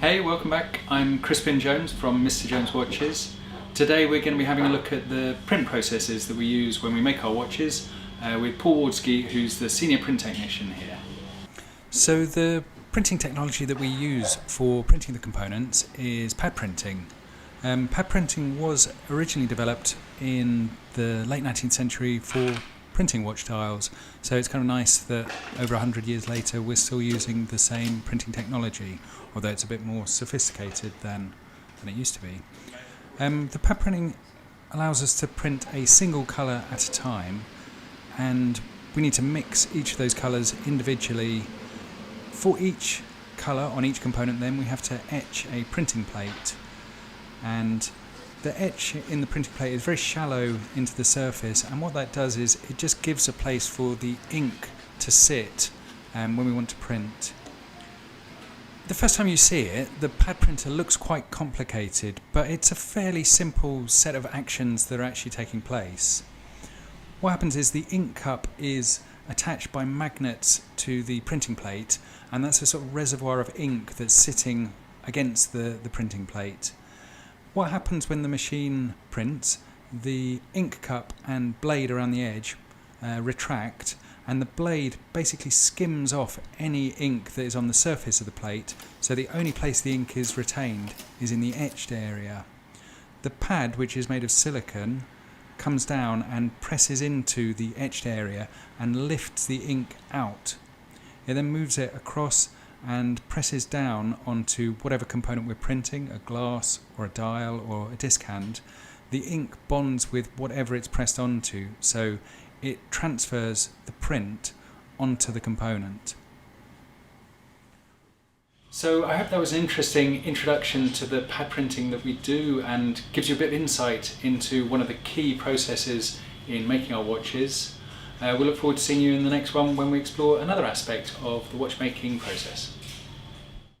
Hey, welcome back. I'm Crispin Jones from Mr. Jones Watches. Today we're going to be having a look at the print processes that we use when we make our watches with Paul Wardski, who's the senior print technician here. So the printing technology that we use for printing the components is pad printing. Pad printing was originally developed in the late 19th century for printing watch dials, so it's kind of nice that over 100 years later we're still using the same printing technology, although it's a bit more sophisticated than it used to be. The pad printing allows us to print a single colour at a time, and we need to mix each of those colours individually. For each colour on each component then we have to etch a printing plate, and the etch in the printing plate is very shallow into the surface, and what that does is it just gives a place for the ink to sit when we want to print. The first time you see it, the pad printer looks quite complicated, but it's a fairly simple set of actions that are actually taking place. What happens is the ink cup is attached by magnets to the printing plate, and that's a sort of reservoir of ink that's sitting against the printing plate. What happens when the machine prints, the ink cup and blade around the edge retract, and the blade basically skims off any ink that is on the surface of the plate, so the only place the ink is retained is in the etched area. The pad, which is made of silicon, comes down and presses into the etched area and lifts the ink out. It then moves it across and presses down onto whatever component we're printing, a glass or a dial or a disc hand. The ink bonds with whatever it's pressed onto, so it transfers the print onto the component. So I hope that was an interesting introduction to the pad printing that we do, and gives you a bit of insight into one of the key processes in making our watches. We look forward to seeing you in the next one when we explore another aspect of the watchmaking process.